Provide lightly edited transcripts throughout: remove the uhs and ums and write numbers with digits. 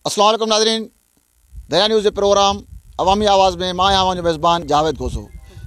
अस्सलाम वालेकुम नाज़रीन, दरिया न्यूज़ के प्रोग्राम अवामी आवाज़ में मां आवां जो मेज़बान जावेद खोसो।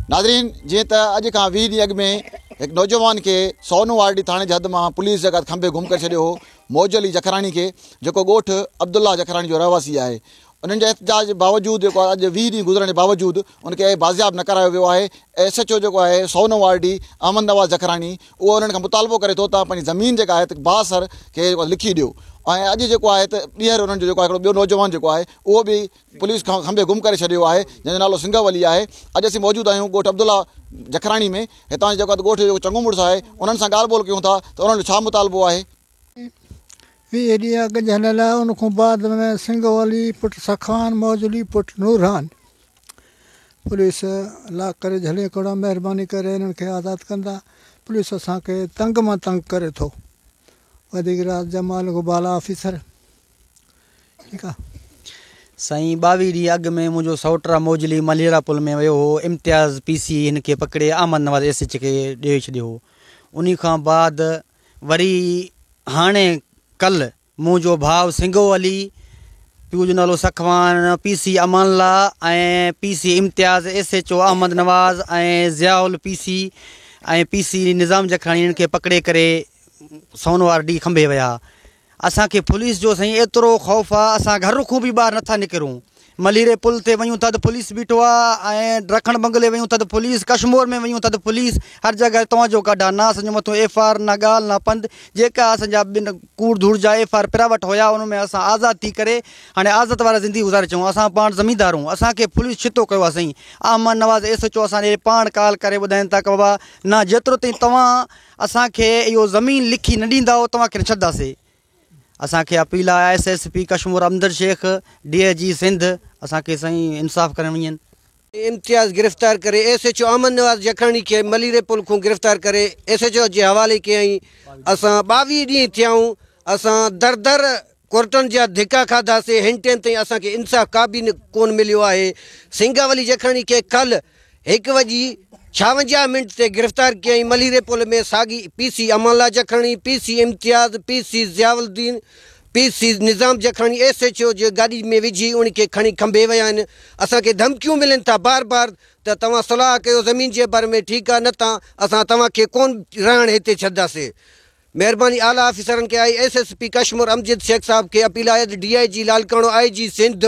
नाज़रीन, जीअं त अॼु खां 20 ॾींहं अॻु में हिकु नौजवान खे सोनवारडी थाणे जे हद मां पुलिस जगह खंबे गुम करे छॾियो हो, मौजली जखराणी खे, जेको ॻोठु अब्दुल्ला जखराणी जो रहवासी आहे। उन्हनि जे एहतजाज जे बावजूदि जेको आहे अॼु 20 ॾींहं गुज़रण जे बावजूदि उनखे बाज़ियाब न करायो वियो आहे। SHO जेको आहे सोनवारडी अहमद नवाज़ जखराणी, उहो उन्हनि खां मुतालबो करे थो त पंहिंजी ज़मीन जेका आहे बासर खे लिखी ॾियो। ऐं अॼु जेको आहे त ॿीहर उन्हनि जो जेको आहे हिकिड़ो ॿियो नौजवान जेको आहे उहो बि पुलिस खां खंबे गुम करे छॾियो आहे, जंहिंजो नालो सिंघव अली आहे। अॼु असीं मौजूदु आहियूं ॻोठु अब्दुल्ला जखराणी में। हितां जेको आहे ॻोठु जो चङो मुड़ुसु आहे, उन्हनि सां ॻाल्हि ॿोल कयूं था त उन्हनि जो छा मुतालबो आहे। 20 ॾींहं अॻु जनल आहे, उन खां बाद में सिंघव अली पुटु सखान, मौजली पुटु नूरहान पुलिस लाक करे झले कोड़ा महिरबानी करे इन्हनि खे आज़ादु कंदा। पुलिस असांखे तंग मां तंग करे थो, वधीक रात जमाल बाला ऑफिसर। ठीकु आहे साईं। 22 ॾींहं अॻु में मुंहिंजो सौटरा मौजली मलेरा पुल में वियो हो। इम्तियाज़ PC हिन खे पकिड़े अहमद नवाज़ SH खे ॾेई छॾियो हो। उन खां बाद वरी हाणे कल्ह मुंहिंजो भाउ सिंघव अली, पीउ जो नालो सखवान, PC अमानला ऐं PC इम्तियाज़, SHO अहमद नवाज़ ऐं ज़ियाउल PC ऐं PC निज़ाम जखराणी हिननि खे पकिड़े करे सोनवारडी खंबे विया। असांखे पुलिस जो साईं एतिरो ख़ौफ़ आहे, असां घर खां बि ॿाहिरि नथा निकिरूं। मलीरे पुल ते वञूं था त पुलिस बीठो आहे, ऐं रखण बंगले वञूं था त पुलिस, कश्मीर में वञूं था त पुलिस, हर जॻह तव्हांजो कढा ना असांजे मथां FR न ॻाल्हि न पंध। जेका असांजा ॿिनि कूड़ धूड़ जा FR पिरावट हुया, उन में असां आज़ादु थी करे हाणे आज़ादु वारा ज़िंदगी गुज़ारे अचूं। असां पाण ज़मीनदार आहियूं, असांखे पुलिस छितो कयो आहे साईं। अहमद नवाज़ SHO असांजे पाण कॉल करे ॿुधाइनि था की बाबा न, जेतिरो ताईं तव्हां असांखे इहो ज़मीन लिखी न ॾींदव तव्हांखे न छॾंदासीं। असांखे अपील आहे SSP कश्मीर अमदर शेख, DIG सिंध, असांखे साईं इंसाफ़ करणु वञनि। इम्तियाज़ गिरफ़्तार करे SHO अहमद नवाज़ जखराणी खे मलीरे पुल खां गिरफ़्तार करे SHO जे हवाले कयईं। असां 22 ॾींहं थिया आहियूं, असां दर दर कोर्टनि जा धिका खाधासीं, हिन टाइम ताईं असांखे इंसाफ़ का बि कोन मिलियो आहे। सिंघव अली जखराणी खे कल्ह 1:56 ते गिरफ़्तार कयईं मलीरे पुल में। साॻी PC अमानला जखराणी, PC इम्तियाज़, PC ज़ियाउद्दीन, PC निज़ाम जखराणी SHO जे गाॾी में विझी उनखे खणी खंबे विया आहिनि। असांखे धमकियूं मिलनि था बार बार त तव्हां सलाह कयो ज़मीन जे बारे में, ठीकु आहे, न त असां तव्हांखे कोन रहण हिते छॾंदासीं। महिरबानी आला ऑफिसरनि खे आई, SSP कश्मीर अमजद शेख साहब खे अपील आहे, DIG लालकाणो, IG सिंध,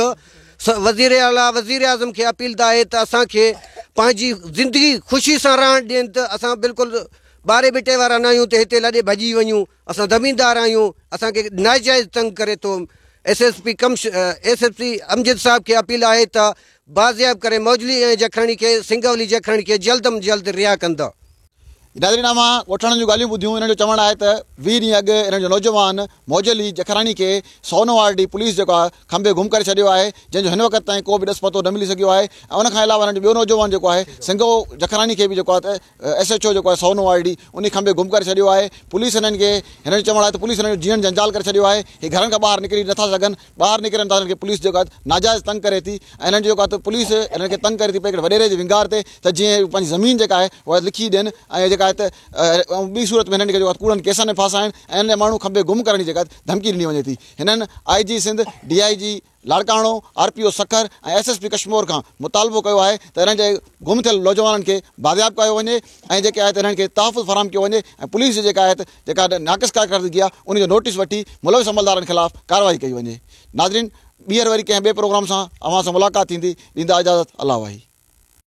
वज़ीर आला वज़ीर आज़म खे अपील आहे त असांखे पंहिंजी ज़िंदगी ख़ुशी सां रहणु ॾियनि। त असां बिल्कुलु ॿारे बिटे वारा न आहियूं त हिते लॾे भॼी वञूं। असां ज़मीनदार आहियूं, असांखे नाजाइज़ तंग करे थो। SSP अमजद साहब खे अपील आहे त बाज़ियाब करे मौजली ऐं जखराणी खे, सिंघव अली जखराणी खे जल्द में जल्द रिहा कंदा। नाज़रीन, मां ॻोठणनि जूं ॻाल्हियूं ॿुधियूं। इन्हनि जो चवणु आहे त 20 ॾींहं अॻु इन्हनि जो नौजवान मौजली जखराणी खे सोनवारडी पुलिस जेको आहे खंबे गुम करे छॾियो आहे, जंहिंजो हिन वक़्तु ताईं को बि ॾस पतो न मिली सघियो आहे। ऐं उनखां अलावा हिननि जो ॿियो नौजवान जेको आहे सिंघव जखराणी खे बि जेको आहे त SHO जेको आहे सोनवारडी उन खंबे गुम करे छॾियो आहे। पुलिस हिननि खे, हिननि जो चवणु आहे त पुलिस हिननि जो जीअण जंजाल करे छॾियो आहे। हे घरनि खां ॿाहिरि निकिरी नथा सघनि, ॿाहिरि निकिरनि था हिननि खे पुलिस जेको आहे नाजाइज़ तंग करे थी। ऐं हिननि जो जेको आहे त पुलिस हिननि खे तंग करे थी पई हिकिड़े वॾेरे जे विंगार ते, त जीअं पंहिंजी ज़मीन जेका आहे उहा लिखी ॾियनि, ऐं जेका आहे त ॿी सूरत में हिननि खे जेको कूड़नि केसनि में फासाइनि ऐं हिन माण्हू खंबे गुम करण जी जेका धमकी ॾिनी वञे थी। हिननि IG Sindh, DIG Larkana, RPO Sukkur ऐं SSP कश्मीर खां मुतालबो कयो आहे त हिननि जे गुम थियल नौजवाननि खे बाज़ियाब कयो वञे ऐं जेके आहे त हिननि खे तहफ़ुज़ फराहम कयो वञे, ऐं पुलिस जेका आहे त जेका नाक़िस कारकर्दगी आहे उनजो नोटिस वठी मुलविस अमलदारनि ख़िलाफ़ कार्रवाई कई वञे। नाज़रीन, ॿीहर वरी कंहिं ॿिए प्रोग्राम सां अवां सां मुलाक़ात थींदी। ॾींदा इजाज़त, अल्लाह वाही।